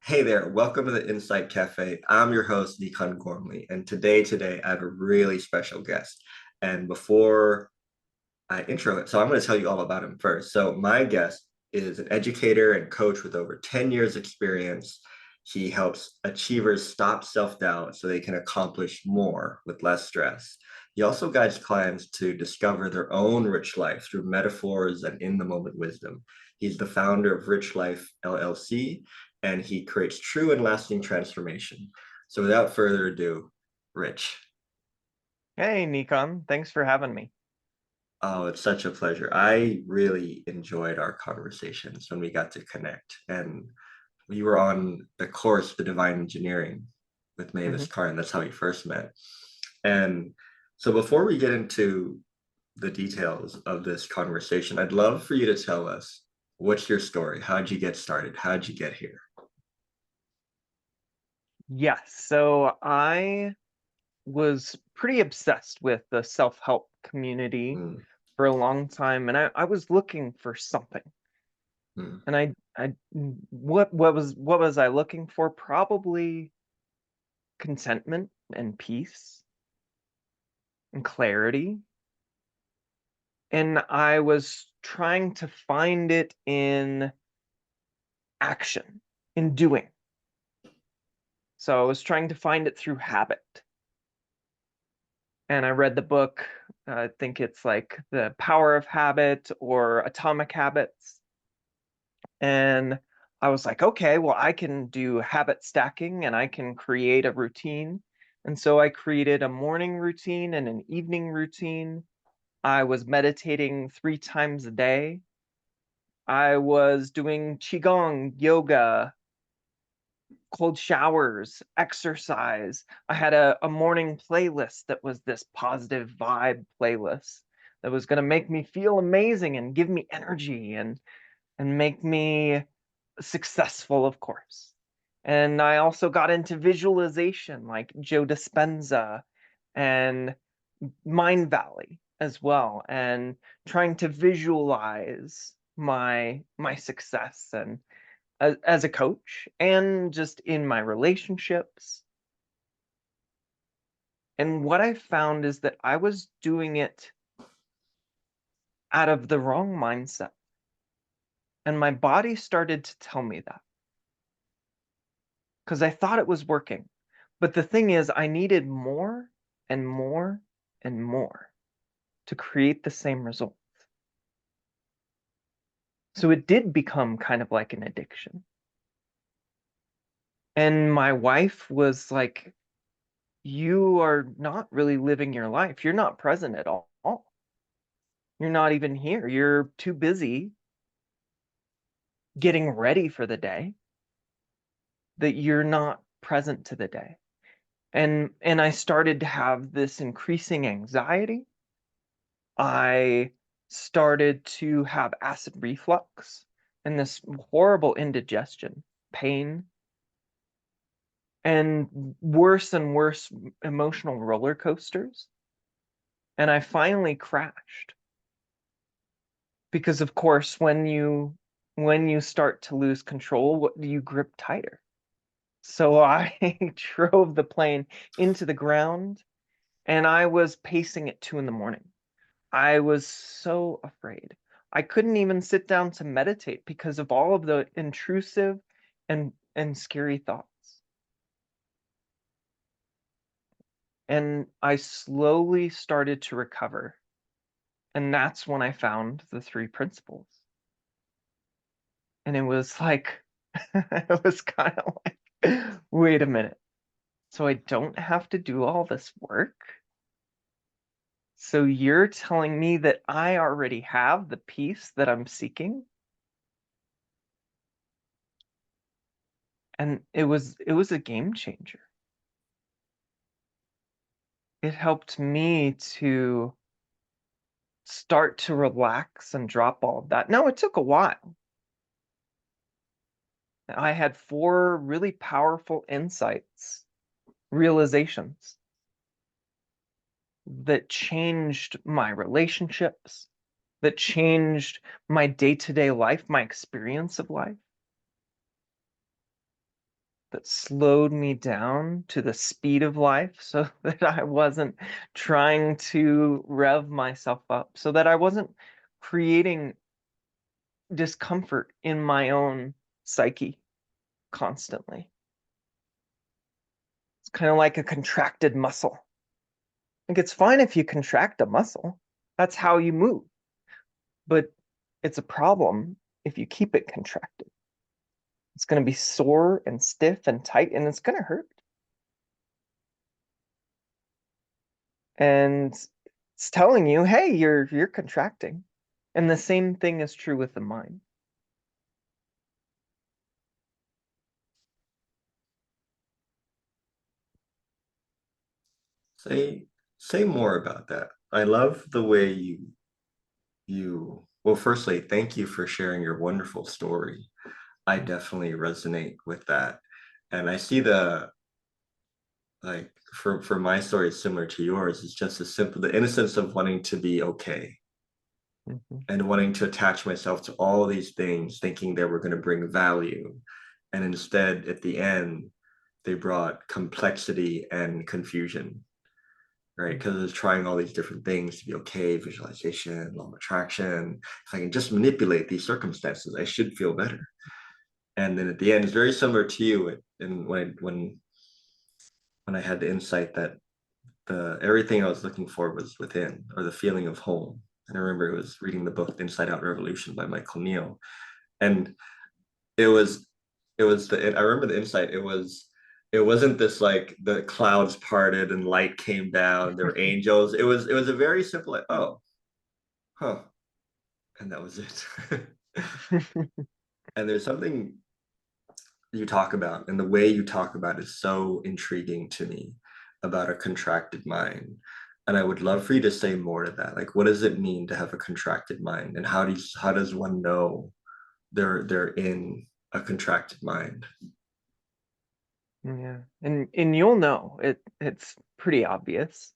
Hey there, welcome to the Insight Cafe. I'm your host, Nikon Gormley, and today I have a really special guest. And before I intro it, so I'm going to tell you all about him first. So my guest is an educator and coach with over 10 years experience. He helps achievers stop self-doubt so they can accomplish more with less stress. He also guides clients to discover their own rich life through metaphors and in-the-moment wisdom. He's the founder of Rich Life LLC, and he creates true and lasting transformation. So without further ado, Rich. Hey, Nikon. Thanks for having me. Oh, it's such a pleasure. I really enjoyed our conversations when we got to connect. And we were on the course, The Divine Engineering, with Mavis hmm Karn. That's how we first met. And so before we get into the details of this conversation, I'd love for you to tell us what's your story? How'd you get started? How'd you get here? Yes, so I was pretty obsessed with the self-help community Mm, for a long time, and I was looking for something. mm, And what was I looking for? Probably contentment and peace and clarity. And I was trying to find it in action, in doing. So I was trying to find it through habit. And I read the book. I think it's like The Power of Habit or Atomic Habits. And I was like, okay, well, I can do habit stacking and I can create a routine. And so I created a morning routine and an evening routine. I was meditating 3 times a day. I was doing Qigong, yoga, cold showers, exercise. I had a morning playlist that was this positive vibe playlist that was going to make me feel amazing and give me energy and make me successful, of course. And I also got into visualization like Joe Dispenza and Mind Valley as well, and trying to visualize my success and as a coach and just in my relationships. And what I found is that I was doing it out of the wrong mindset. And my body started to tell me that because I thought it was working. But the thing is, I needed more and more and more to create the same result. So it did become kind of like an addiction. And my wife was like, you are not really living your life. You're not present at all. You're not even here. You're too busy getting ready for the day that you're not present to the day. And I started to have this increasing anxiety. I started to have acid reflux and this horrible indigestion, pain, and worse emotional roller coasters. And I finally crashed because of course when you start to lose control, what do you grip tighter? So I drove the plane into the ground and I was pacing at 2 in the morning. I was so afraid. I couldn't even sit down to meditate because of all of the intrusive and scary thoughts. And I slowly started to recover. And that's when I found the three principles. And it was like, it was kind of like, wait a minute. So I don't have to do all this work? So you're telling me that I already have the peace that I'm seeking? And it was a game changer. It helped me to start to relax and drop all of that. Now, it took a while. I had four really powerful insights, realizations that changed my relationships, that changed my day-to-day life, my experience of life. that slowed me down to the speed of life so that I wasn't trying to rev myself up, so that I wasn't creating discomfort in my own psyche constantly. It's kind of like a contracted muscle. Like it's fine if you contract a muscle, that's how you move, but it's a problem if you keep it contracted. It's going to be sore and stiff and tight, and it's going to hurt. And it's telling you, hey, you're contracting. And the same thing is true with the mind. Say say more about that. I love the way well, firstly, thank you for sharing your wonderful story. I definitely resonate with that. And I see the like for my story, it's similar to yours. It's just as simple, the innocence of wanting to be okay Mhm. and wanting to attach myself to all these things, thinking they were going to bring value. And instead, at the end, they brought complexity and confusion, right? Because it's trying all these different things to be okay, visualization, law of attraction. If I can just manipulate these circumstances, I should feel better. And then at the end, it's very similar to you. And when I had the insight that the everything I was looking for was within, or the feeling of home. And I remember it was reading the book Inside Out Revolution by Michael Neal, and it was I remember the insight. It wasn't this like the clouds parted and light came down. There were angels. It was a very simple like, oh, huh, and that was it. And there's something you talk about, and the way you talk about is so intriguing to me about a contracted mind. And I would love for you to say more to that. Like, what does it mean to have a contracted mind, and how does one know they're in a contracted mind? Yeah. And you'll know it's pretty obvious,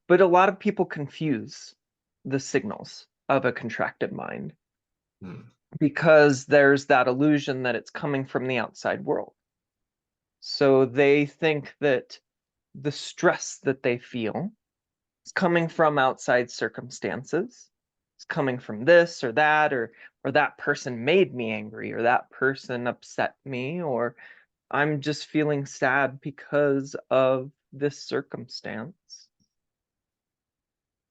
but a lot of people confuse the signals of a contracted mind Hmm. because there's that illusion that it's coming from the outside world. So they think that the stress that they feel is coming from outside circumstances. It's coming from this or that, or that person made me angry, or that person upset me, or I'm just feeling sad because of this circumstance.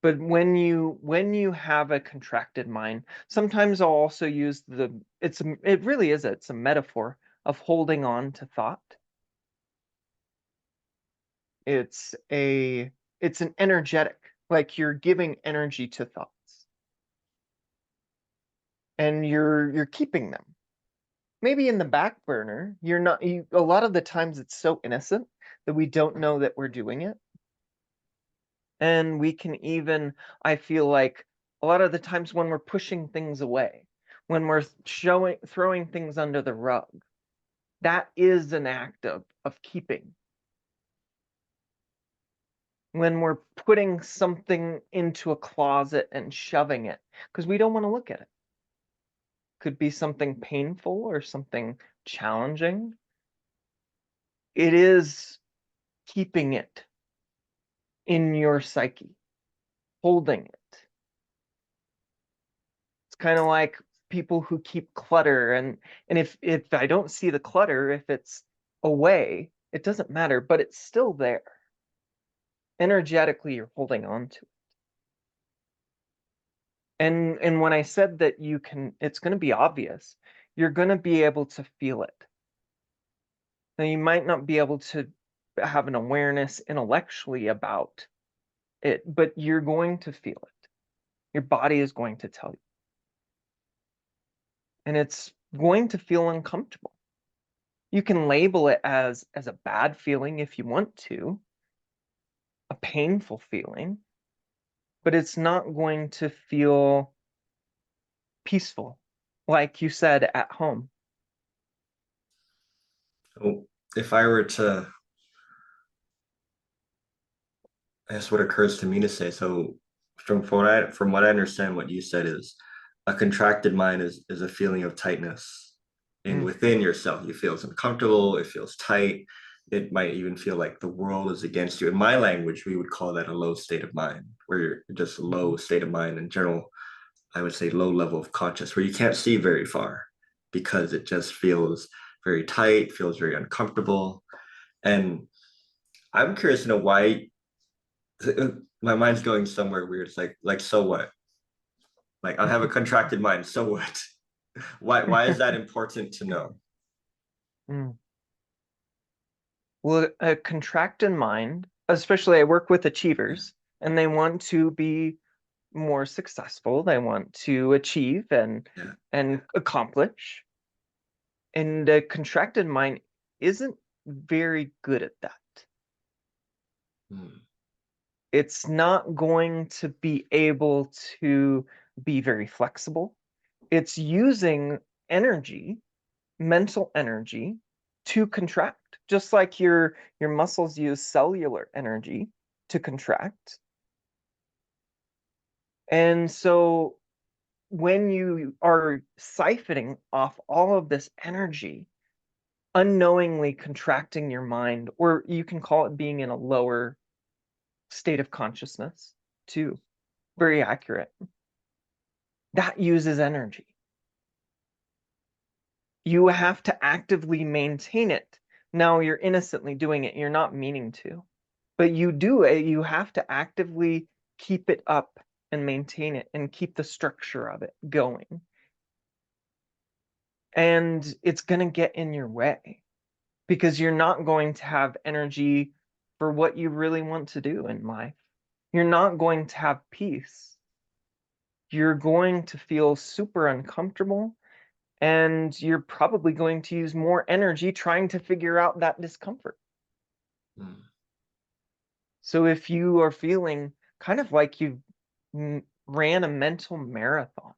But when you have a contracted mind, sometimes I'll also use it really is it's a metaphor of holding on to thought. It's a it's an energetic, like you're giving energy to thoughts and you're keeping them. Maybe in the back burner, a lot of the times it's so innocent that we don't know that we're doing it. And we can even, I feel like a lot of the times when we're pushing things away, when we're throwing things under the rug, that is an act of keeping. When we're putting something into a closet and shoving it because we don't want to look at it. Could be something painful or something challenging. It is keeping it in your psyche, holding it. It's kind of like people who keep clutter, and if I don't see the clutter, if it's away, it doesn't matter, but it's still there. Energetically, you're holding on to it. And when I said that it's going to be obvious, you're going to be able to feel it. Now, you might not be able to have an awareness intellectually about it, but you're going to feel it. Your body is going to tell you. And it's going to feel uncomfortable. You can label it as a bad feeling if you want to, a painful feeling, but it's not going to feel peaceful, like you said at home. So if I were to, that's what occurs to me to say. So from what I understand, what you said is a contracted mind is a feeling of tightness and Mm, within yourself. You feel uncomfortable, it feels tight. It might even feel like the world is against you. In my language, we would call that a low state of mind, where you're just a low mhm, state of mind in general. I would say low level of conscious, where you can't see very far because it just feels very tight, feels very uncomfortable. And I'm curious to know why my mind's going somewhere weird. It's like so what? Like I have a contracted mind, so what? Why is that important to know? mm. Well, a contracted mind, especially I work with achievers, and they want to be more successful. They want to achieve Yeah. and accomplish. And a contracted mind isn't very good at that. Hmm. It's not going to be able to be very flexible. It's using energy, mental energy, to contract, just like your muscles use cellular energy to contract. And so when you are siphoning off all of this energy, unknowingly contracting your mind, or you can call it being in a lower state of consciousness, too. Very accurate. That uses energy. You have to actively maintain it. Now you're innocently doing it, you're not meaning to, but you do it, you have to actively keep it up and maintain it and keep the structure of it going. And it's going to get in your way because you're not going to have energy for what you really want to do in life. You're not going to have peace. You're going to feel super uncomfortable, and you're probably going to use more energy trying to figure out that discomfort. Hmm. So if you are feeling kind of like you've ran a mental marathon,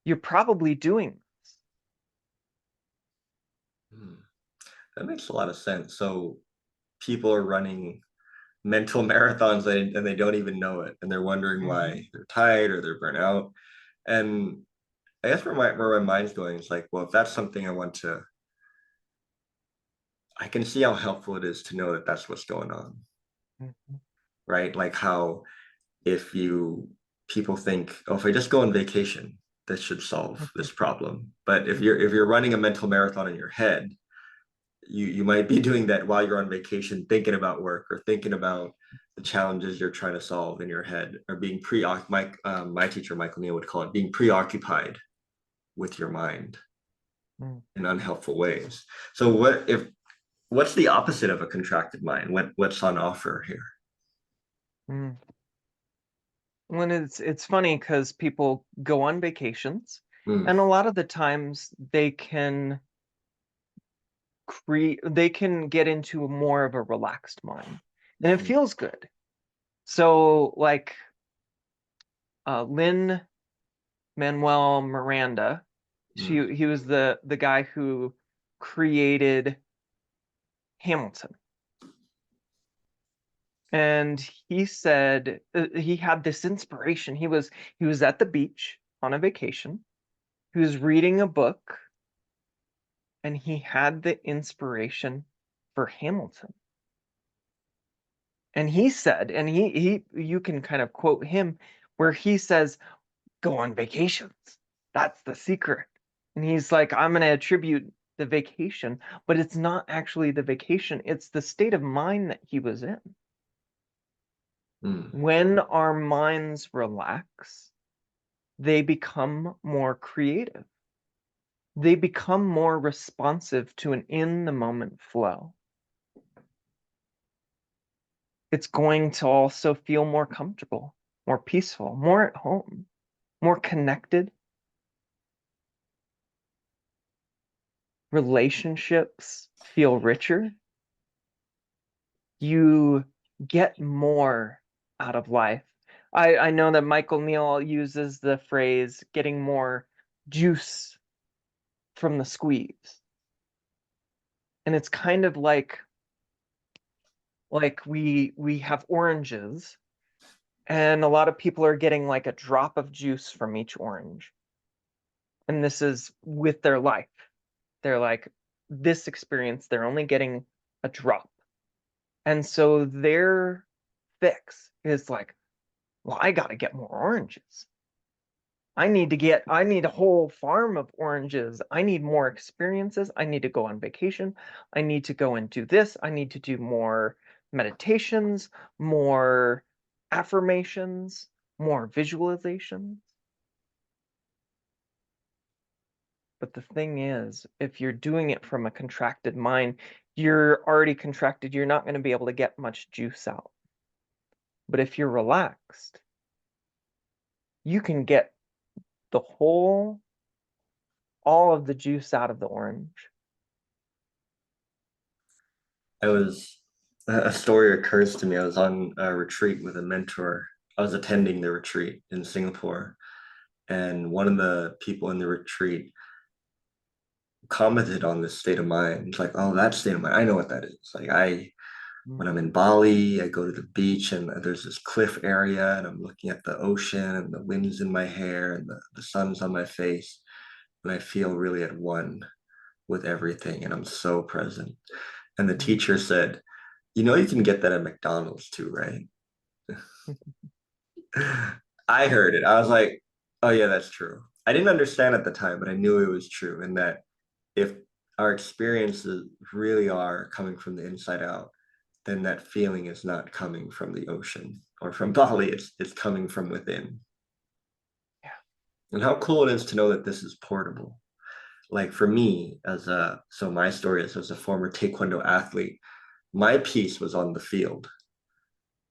you're probably doing this. Hmm. That makes a lot of sense. So people are running mental marathons and they don't even know it, and they're wondering Mhm, why they're tired or they're burnt out. And I guess where my mind's going is like, well, if that's something I want to, I can see how helpful it is to know that that's what's going on, mhm, right? Like how if you people think, oh, if I just go on vacation, this should solve this problem. But if you're running a mental marathon in your head, you might be doing that while you're on vacation, thinking about work or thinking about the challenges you're trying to solve in your head, or being my teacher Michael Neal would call it being preoccupied with your mind mhm, in unhelpful ways. So what's the opposite of a contracted mind? What's on offer here? mhm. When it's funny because people go on vacations, Mm, and a lot of the times they can get into more of a relaxed mind, and it mm, feels good. So like Lynn Manuel Miranda, mm, he was the guy who created Hamilton. And he said he had this inspiration. He was at the beach on a vacation. He was reading a book, and he had the inspiration for Hamilton. And he said, and he you can kind of quote him where he says, "Go on vacations. That's the secret." And he's like, "I'm going to attribute the vacation, but it's not actually the vacation. It's the state of mind that he was in. mm, When our minds relax, they become more creative. They become more responsive to an in the moment flow. It's going to also feel more comfortable, more peaceful, more at home, more connected. Relationships feel richer. You get more out of life. I know that Michael Neal uses the phrase getting more juice from the squeeze. And it's kind of like we have oranges, and a lot of people are getting like a drop of juice from each orange. And this is with their life. They're like, this experience, they're only getting a drop. And so their fix is like, well, I got to get more oranges. I need a whole farm of oranges. I need more experiences. I need to go on vacation. I need to go and do this. I need to do more meditations, more affirmations, more visualizations. But the thing is, if you're doing it from a contracted mind, you're already contracted. You're not going to be able to get much juice out. But if you're relaxed, you can get the all of the juice out of the orange. I was a story occurs to me. I was on a retreat with a mentor. I was attending the retreat in Singapore, and one of the people in the retreat commented on this state of mind. He's like, "Oh, that state of mind, I know what that is. Like when I'm in Bali, I go to the beach and there's this cliff area, and I'm looking at the ocean and the wind's in my hair and the sun's on my face, and I feel really at one with everything, and I'm so present." And the teacher said, "You know, you can get that at McDonald's too, right?" I heard it. I was like, "Oh yeah, that's true." I didn't understand at the time, but I knew it was true, and that if our experiences really are coming from the inside out, then that feeling is not coming from the ocean or from Bali. It's coming from within. Yeah. And how cool it is to know that this is portable. Like for me, so my story is as a former Taekwondo athlete, my piece was on the field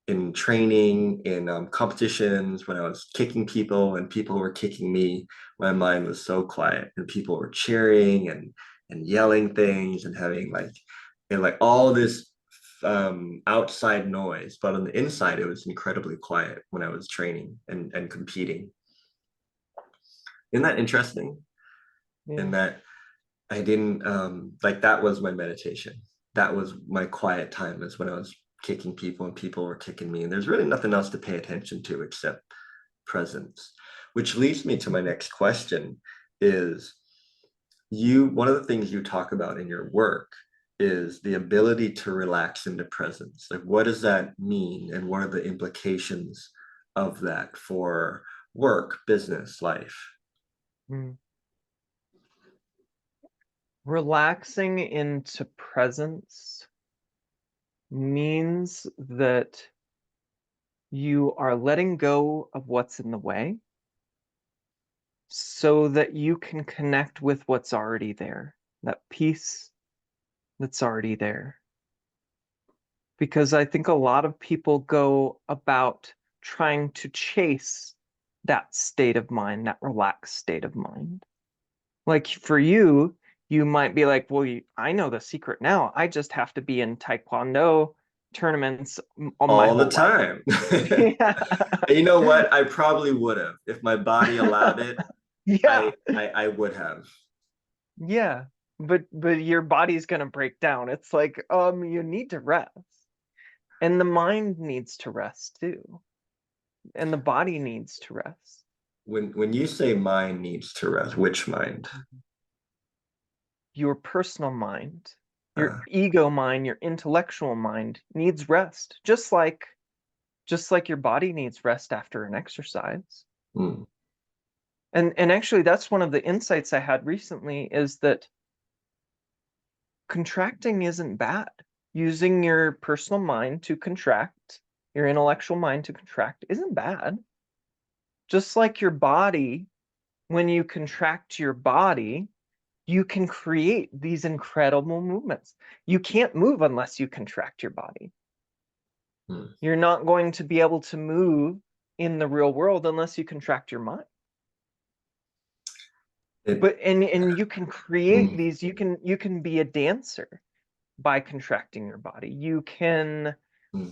in training, in competitions, when I was kicking people and people were kicking me. My mind was so quiet, and people were cheering and yelling things and having like all this outside noise. But on the inside, it was incredibly quiet when I was training and competing. Isn't that interesting? Yeah. In that I didn't like that was my meditation. That was my quiet time, is when I was kicking people and people were kicking me. And there's really nothing else to pay attention to except presence. Which leads me to my next question is one of the things you talk about in your work is the ability to relax into presence. Like what does that mean and what are the implications of that for work, business, life? Mm. Relaxing into presence means that you are letting go of what's in the way so that you can connect with what's already there, that peace that's already there. Because I think a lot of people go about trying to chase that state of mind, that relaxed state of mind. Like for you, you might be like, well, I know the secret now. I just have to be in Taekwondo tournaments on my All the whole life. time. Yeah. You know what? I probably would have. If my body allowed it, Yeah. I would have. Yeah. But your body's gonna break down. It's like, you need to rest. And the mind needs to rest too. And the body needs to rest. When you say mind needs to rest, which mind? Your personal mind, your Uh, ego mind, your intellectual mind needs rest, just like your body needs rest after an exercise. hmm. And actually that's one of the insights I had recently is that contracting isn't bad. Using your personal mind to contract, your intellectual mind to contract isn't bad. Just like your body, when you contract your body, you can create these incredible movements. You can't move unless you contract your body. Hmm. You're not going to be able to move in the real world unless you contract your mind. It, But and you can create hmm. these, you can be a dancer by contracting your body. You can Hmm.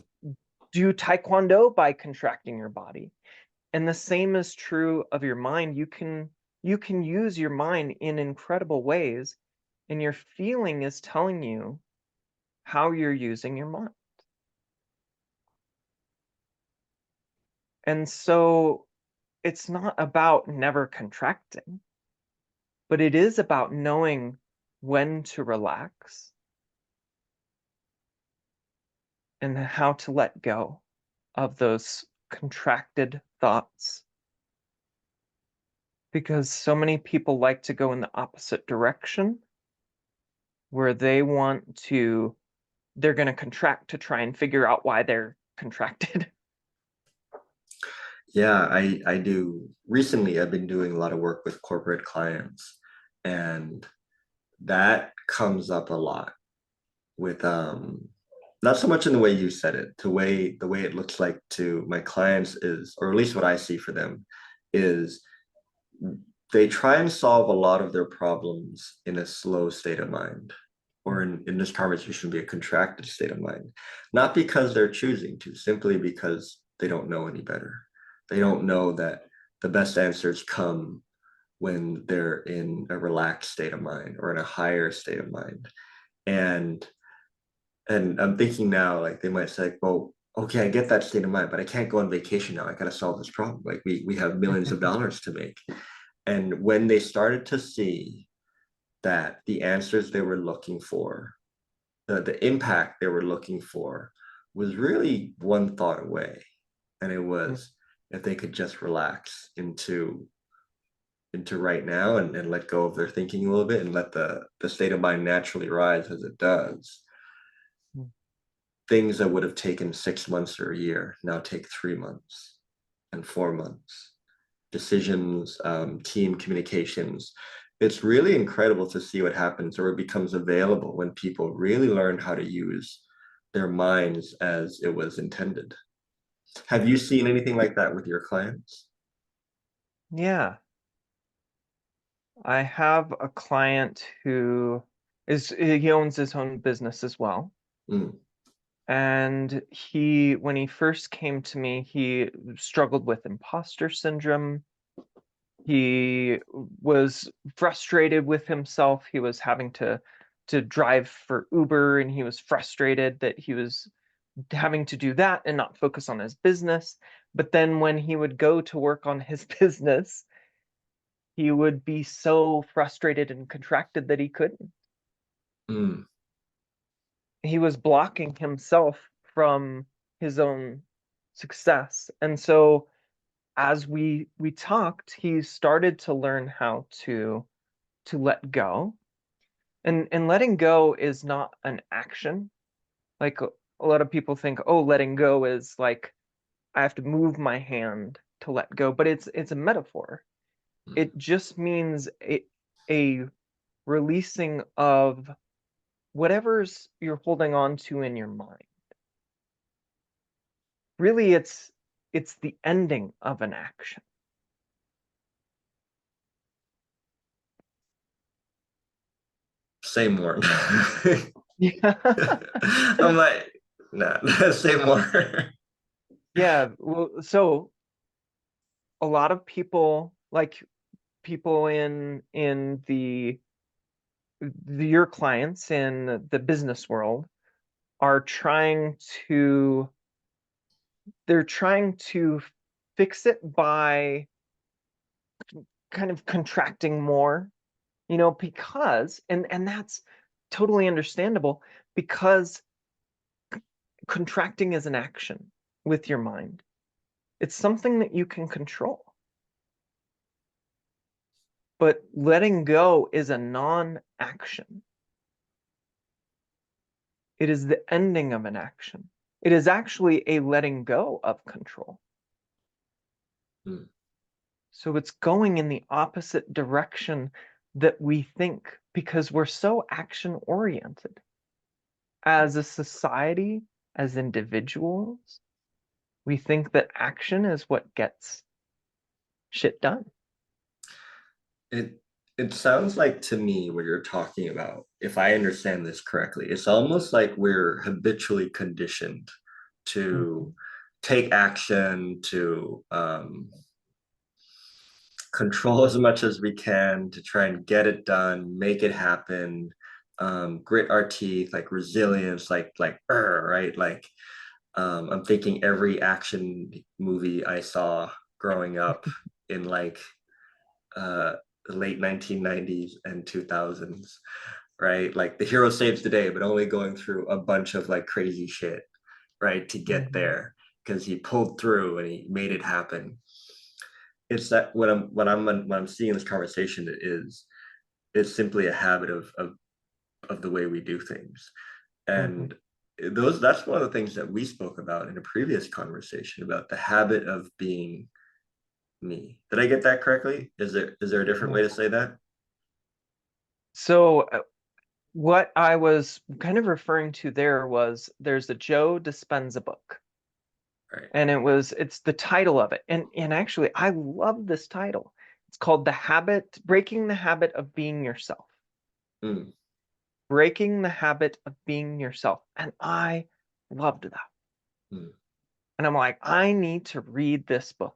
do taekwondo by contracting your body. And the same is true of your mind. You can use your mind in incredible ways, and your feeling is telling you how you're using your mind. And so it's not about never contracting. but it is about knowing when to relax and how to let go of those contracted thoughts. Because so many people like to go in the opposite direction, where they're going to contract to try and figure out why they're contracted. Yeah, I do. Recently, I've been doing a lot of work with corporate clients, and that comes up a lot with not so much in the way you said it, the way it looks like to my clients is, or at least what I see for them, is they try and solve a lot of their problems in a slow state of mind, or in this conversation, be a contracted state of mind, not because they're choosing to, simply because they don't know any better. They don't know that the best answers come when they're in a relaxed state of mind or in a higher state of mind. And I'm thinking now, like they might say, well, okay, I get that state of mind, but I can't go on vacation now. I got to solve this problem. Like we have millions of dollars to make. And when they started to see that the answers they were looking for, the impact they were looking for, was really one thought away. And it was if they could just relax into right now and let go of their thinking a little bit and let the state of mind naturally rise as it does, things that would have taken 6 months or a year now take 3 months and 4 months. Decisions, team communications. It's really incredible to see what happens or it becomes available when people really learn how to use their minds as it was intended. Have you seen anything like that with your clients? Yeah, I have a client he owns his own business as well. Mm, And when he first came to me, he struggled with imposter syndrome. He was frustrated with himself. He was having to drive for Uber, and he was frustrated that he was having to do that and not focus on his business. But then when he would go to work on his business, he would be so frustrated and contracted that he couldn't. mm. He was blocking himself from his own success. And so as we talked, he started to learn how to let go. And letting go is not an action. Like a lot of people think, oh, letting go is like I have to move my hand to let go, but it's a metaphor. Mm. It just means a releasing of whatever's you're holding on to in your mind. Really, it's the ending of an action. Say more. Yeah. I'm like, nah, say more. Yeah, well, so a lot of people, like people in your clients in the business world, are they're trying to fix it by kind of contracting more, because and that's totally understandable, because contracting is an action with your mind. It's something that you can control. But letting go is a non-action. It is the ending of an action. It is actually a letting go of control. Mm. So it's going in the opposite direction that we think, because we're so action oriented. As a society, as individuals, we think that action is what gets shit done. It it sounds like to me what you're talking about, if I understand this correctly, it's almost like we're habitually conditioned to Mhm. take action, to control as much as we can, to try and get it done, make it happen, grit our teeth, like resilience, right? Like I'm thinking every action movie I saw growing up in like uh the late 1990s and 2000s, right? Like the hero saves the day, but only going through a bunch of like crazy shit, right, to get Mhm. there because he pulled through and he made it happen. It's that when I'm seeing this conversation, it's simply a habit of the way we do things. Mhm. And those that's one of the things that we spoke about in a previous conversation about the habit of being me. Did I get that correctly? Is there a different way Mhm. to say that? So what I was kind of referring to there was there's a Joe Dispenza book, Right. and it's the title of it. And actually I love this title. It's called Breaking the Habit of Being Yourself. Mm, Breaking the Habit of Being Yourself. And I loved that. mm, And I'm like, I need to read this book.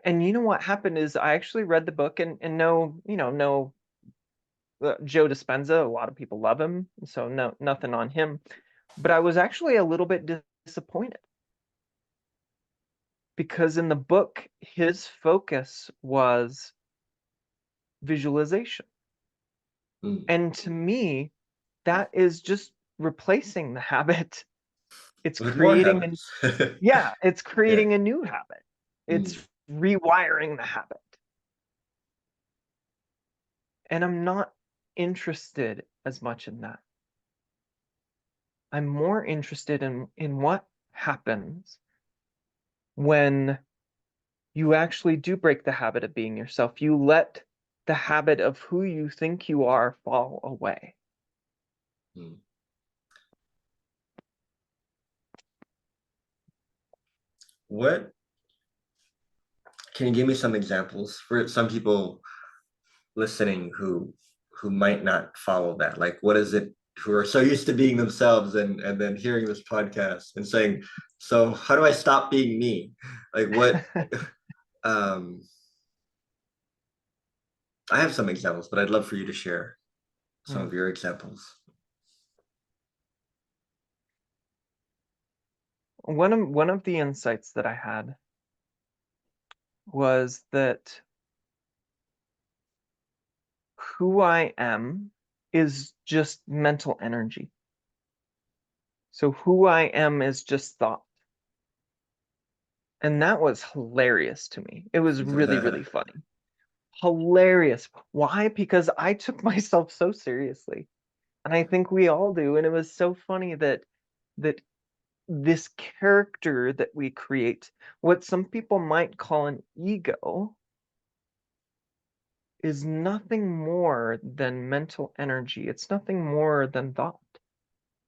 And you know what happened is I actually read the book and no, no Joe Dispenza, a lot of people love him, so no, nothing on him. But I was actually a little bit disappointed because in the book, his focus was visualization. mm. And to me, that is just replacing the habit. It's With more creating a, habits. yeah, it's Yeah. creating a new habit. Mm, It's rewiring the habit. And I'm not interested as much in that. I'm more interested in what happens when you actually do break the habit of being yourself. You let the habit of who you think you are fall away. mm. What can you give me some examples for some people listening who might not follow that? Like what is it who are so used to being themselves and then hearing this podcast and saying, so how do I stop being me? Like what um I have some examples, but I'd love for you to share some Hmm. of your examples. One of the insights that I had was that who I am is just mental energy. So who I am is just thought. And that was hilarious to me. It was really, really funny. Hilarious. Why? Because I took myself so seriously. And I think we all do. And it was so funny that this character that we create, what some people might call an ego, is nothing more than mental energy. It's nothing more than thought.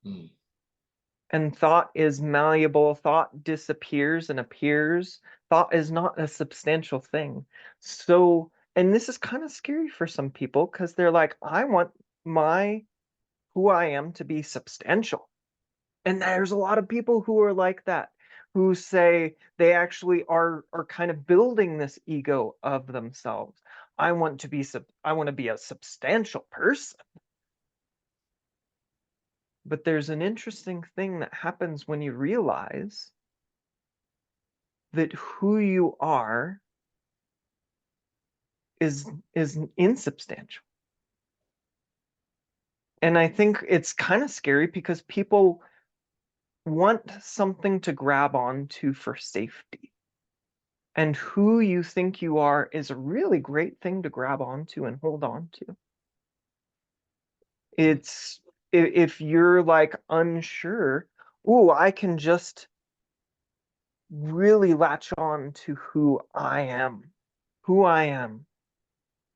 Mm, And thought is malleable. Thought disappears and appears. Thought is not a substantial thing. So, and this is kind of scary for some people because they're like, I want my who I am to be substantial. And there's a lot of people who are like that, who say they actually are kind of building this ego of themselves. I want to be a substantial person. But there's an interesting thing that happens when you realize that who you are is insubstantial. And I think it's kind of scary because people want something to grab onto for safety. And who you think you are is a really great thing to grab onto and hold on to. mm, It's if you're like unsure, oh, I can just really latch on to who I am.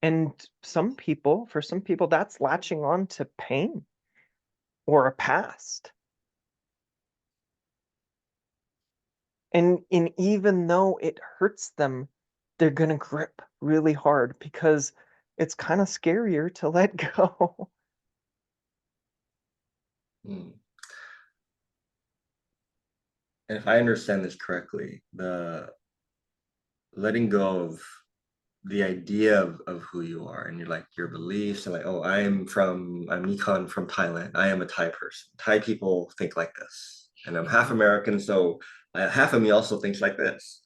And for some people, that's latching on to pain or a past. And even though it hurts them, they're gonna grip really hard because it's kind of scarier to let go. mm. And if I understand this correctly, the letting go of the idea of who you are and you're like your beliefs and like, oh, I'm Nikon from Thailand. I am a Thai person. Thai people think like this. And I'm half Mhm. American, so half of me also thinks like this.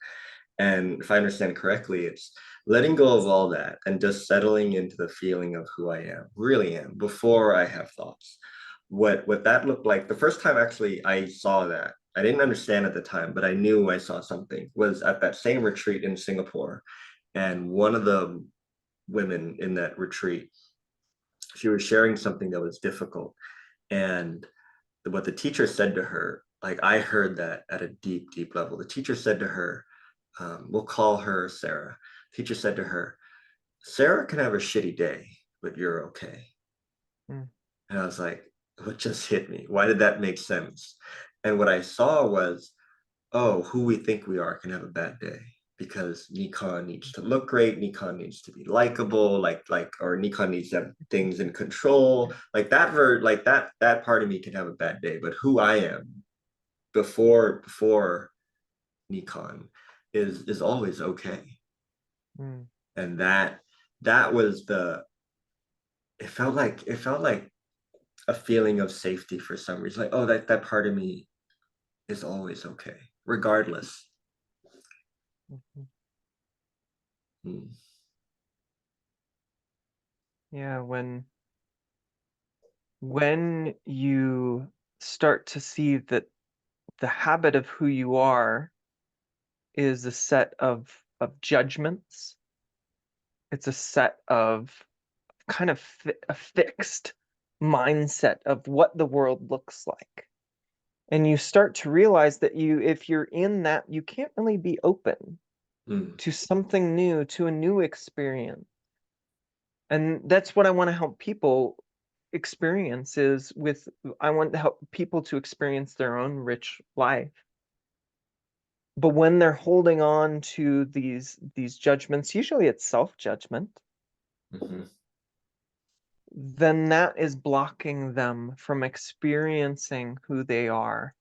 And if I understand correctly, it's letting go of all that and just settling into the feeling of who I am, really am, before I have thoughts. What that looked like, the first time actually I saw that, I didn't understand at the time, but I knew I saw something, was at that same retreat in Singapore. And one of the women in that retreat, she was sharing something that was difficult. And what the teacher said to her, like I heard that at a deep, deep level. The teacher said to her, we'll call her Sarah. Teacher said to her, Sarah can have a shitty day, but you're okay. Mm, And I was like, what just hit me? Why did that make sense? And what I saw was, oh, who we think we are can have a bad day because Nikon needs to look great, Nikon needs to be likable, or Nikon needs to have things in control. Like that part of me can have a bad day, but who I am before Nikon is always okay. mm, And that was the it felt like a feeling of safety for some reason. Like, oh, that part of me is always okay, regardless. mhm. Hmm. Yeah, when you start to see that the habit of who you are is a set of judgments, it's a set of kind of a fixed mindset of what the world looks like. And you start to realize that if you're in that, you can't really be open Hmm. to something new, to a new experience. And that's what I want to help people experience is with I want to help people to experience their own rich life. But when they're holding on to these judgments, usually it's self-judgment, Hmm. then that is blocking them from experiencing who they are.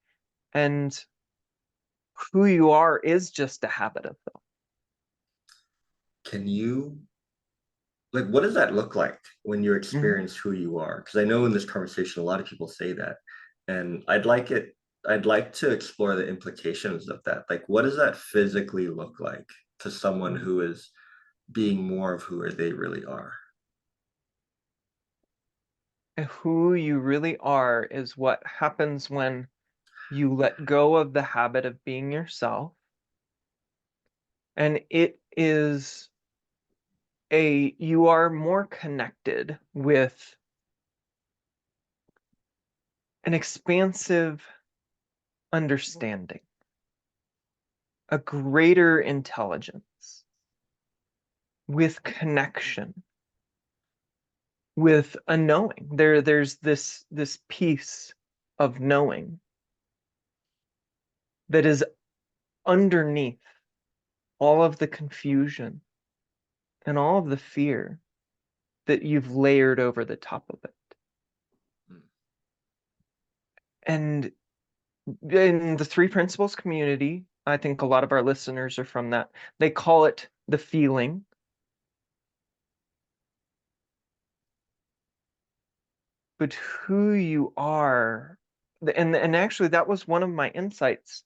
And who you are is just a habit of them. Can you like what does that look like when you Mhm. experience who you are? Because I know in this conversation a lot of people say that, and I'd like to explore the implications of that. Like, what does that physically look like to someone Mm. who is being more of who they really are? And who you really are is what happens when you let go of the habit of being yourself. And it is you are more connected with an expansive understanding, a greater intelligence, with connection, with a knowing. There's this piece of knowing that is underneath all of the confusion and all of the fear that you've layered over the top of it. And in the Three Principles community, I think a lot of our listeners are from that. They call it the feeling. But who you are, and actually that was one of my insights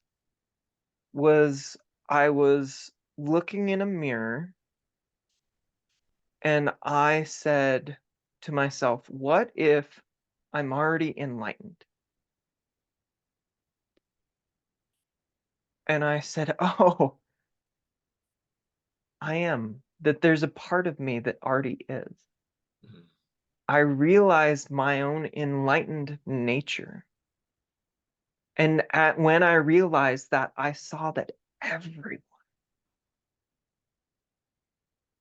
was I was looking in a mirror and I said to myself, what if I'm already enlightened? And I said, oh, I am, that there's a part of me that already is. Mhm. I realized my own enlightened nature. And when I realized that, I saw that everyone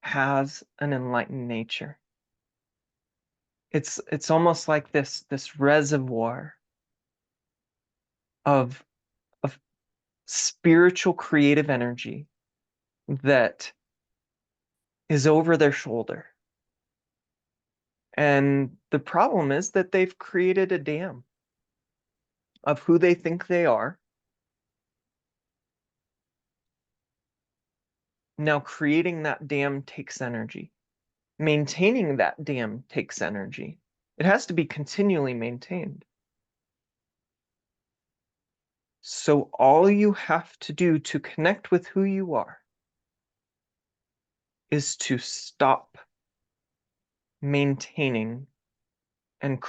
has an enlightened nature. It's almost like this reservoir of of spiritual creative energy that is over their shoulder. And the problem is that they've created a dam of who they think they are. Now, creating that dam takes energy. Maintaining that dam takes energy. It has to be continually maintained. So all you have to do to connect with who you are is to stop maintaining and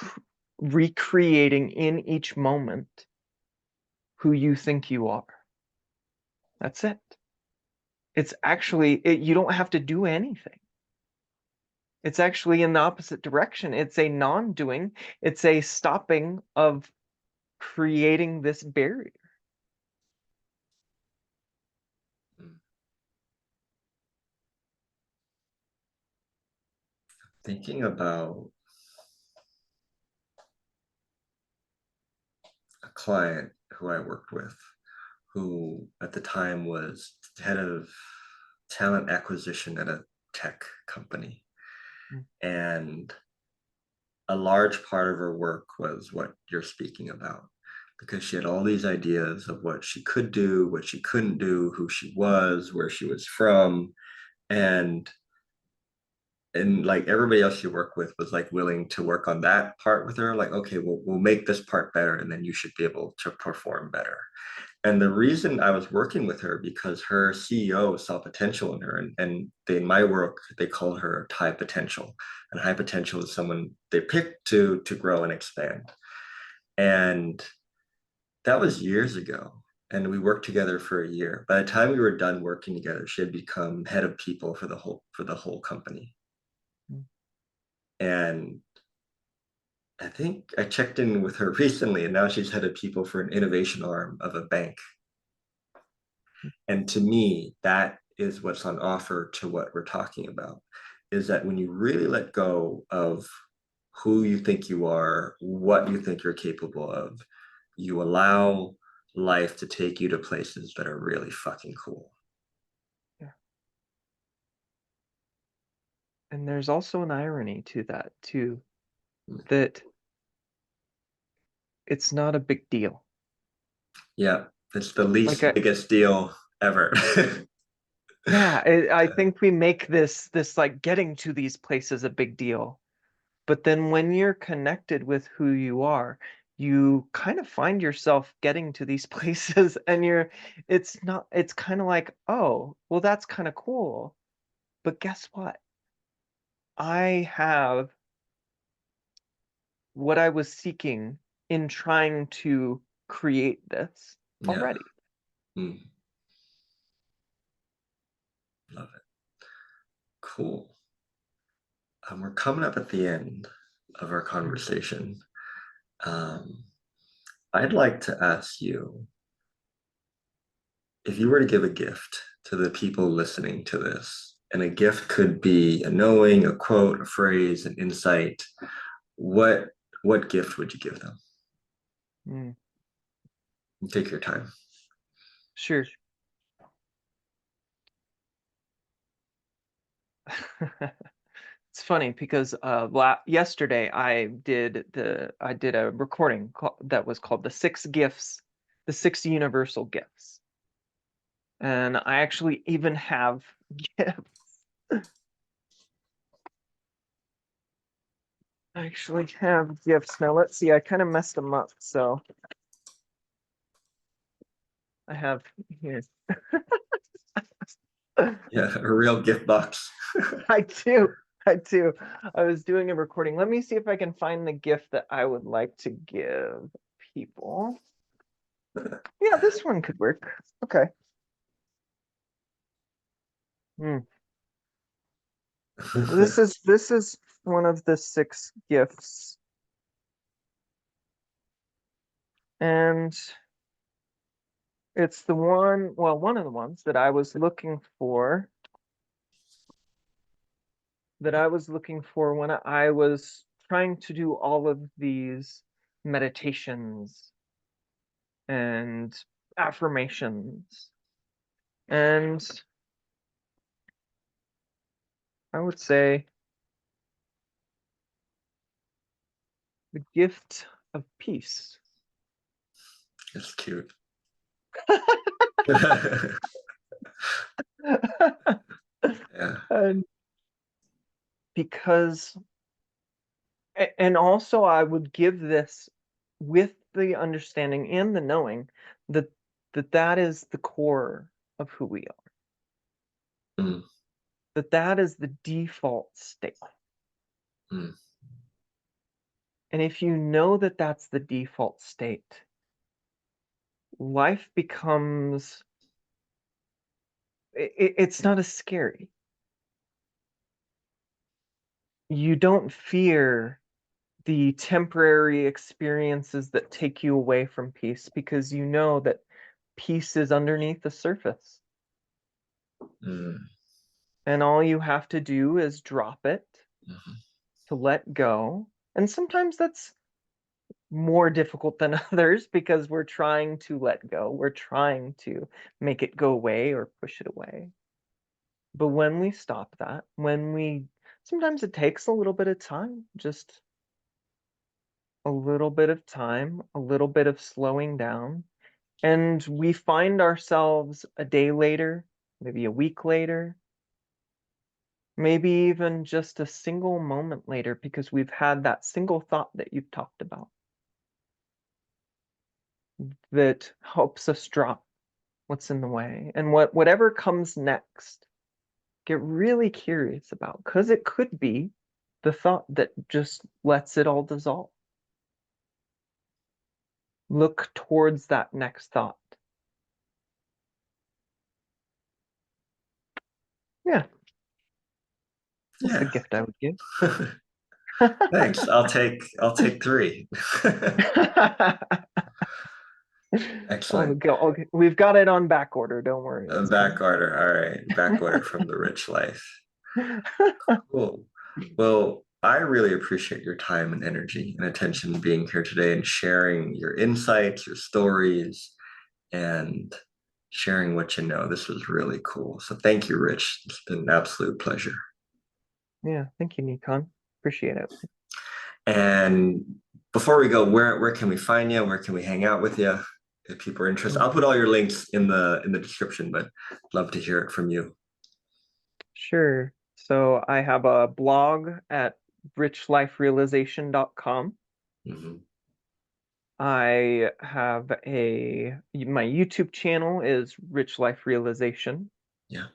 recreating in each moment who you think you are. That's it. It's actually, you don't have to do anything. It's actually in the opposite direction. It's a non-doing. It's a stopping of creating this barrier. Thinking about a client who I worked with, who at the time was head of talent acquisition at a tech company. Mm. And a large part of her work was what you're speaking about, because she had all these ideas of what she could do, what she couldn't do, who she was, where she was from. And like everybody else she worked with was like willing to work on that part with her, like, okay, we'll make this part better and then you should be able to perform better. And the reason I was working with her, because her CEO saw potential in her, and they, in my work they call her high potential. And high potential is someone they pick to grow and expand. And that was years ago, and we worked together for a year. By the time we were done working together, she had become head of people for the whole company. Mm. And I think I checked in with her recently, and now she's head of people for an innovation arm of a bank. And to me, that is what's on offer to what we're talking about, is that when you really let go of who you think you are, what you think you're capable of, you allow life to take you to places that are really fucking cool. Yeah. And there's also an irony to that too, that it's not a big deal. Yeah, it's the Like least I, biggest deal ever. yeah, I think we make this like getting to these places a big deal. But then when you're connected with who you are, you kind of find yourself getting to these places and it's not, it's kind of like, oh, well, that's kind of cool. But guess what? I have what I was seeking in trying to create this Yeah. already. Mm, love it. Cool. We're coming up at the end of our Mm. conversation. Um, I'd like to ask you, if you were to give a gift to the people listening to this, and a gift could be a knowing, a quote, a phrase, an insight, what what gift would you give them? Mm. Take your time. Sure. It's funny because yesterday I did a recording that was called the six gifts, the six universal gifts, and I actually even have gifts. I actually have gifts now. Let's see. I kind of messed them up, so I have here. Yeah, a real gift box. I do. I do. I was doing a recording. Let me see if I can find the gift that I would like to give people. Yeah, this one could work. Okay. Hmm. This is one of the six gifts, and it's the one, well, one of the ones that I was looking for when I was trying to do all of these meditations and affirmations. And I would say the gift of peace. It's cute. Yeah. And because and also I would give this with the understanding and the knowing that that is the core of who we are. Mm. that that is the default state. Mm, And if you know that that's the default state, life becomes, it's not as scary. You don't fear the temporary experiences that take you away from peace because you know that peace is underneath the surface. mm, And all you have to do is drop it, mhm. to let go. And sometimes that's more difficult than others because we're trying to let go. We're trying to make it go away or push it away. But when we stop that, sometimes it takes a little bit of time, just a little bit of time, a little bit of slowing down. And we find ourselves a day later, maybe a week later, maybe even just a single moment later because we've had that single thought that you've talked about that helps us drop what's in the way. And whatever comes next, get really curious about because it could be the thought that just lets it all dissolve. Look towards that next thought. Yeah, that's the Yeah. gift I would give. Thanks. I'll take three. Oh, Excellent. okay. We've got it on back order. Don't worry, A it's back coming. order. All right. Back order from the Rich Life. Cool. Well, I really appreciate your time and energy and attention being here today and sharing your insights, your stories, and sharing what you know. This was really cool. So thank you, Rich. It's been an absolute pleasure. Yeah, thank you, Nikon. Appreciate it. And before we go, where can we find you? Where can we hang out with you if people are interested? I'll put all your links in the description, but love to hear it from you. Sure. So I have a blog at richliferealization.com. Mhm. I have my YouTube channel is Rich Life Realization. Yeah,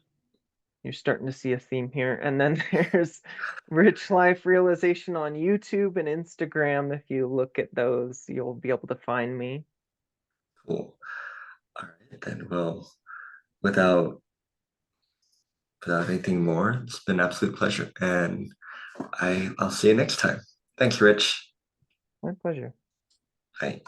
You're starting to see a theme here. And then there's Rich Life Realization on YouTube and Instagram. If you look at those, you'll be able to find me. cool. All right, then. Well, without without anything more, it's been an absolute pleasure, and I'll see you next time. Thanks, Rich. My pleasure. Bye.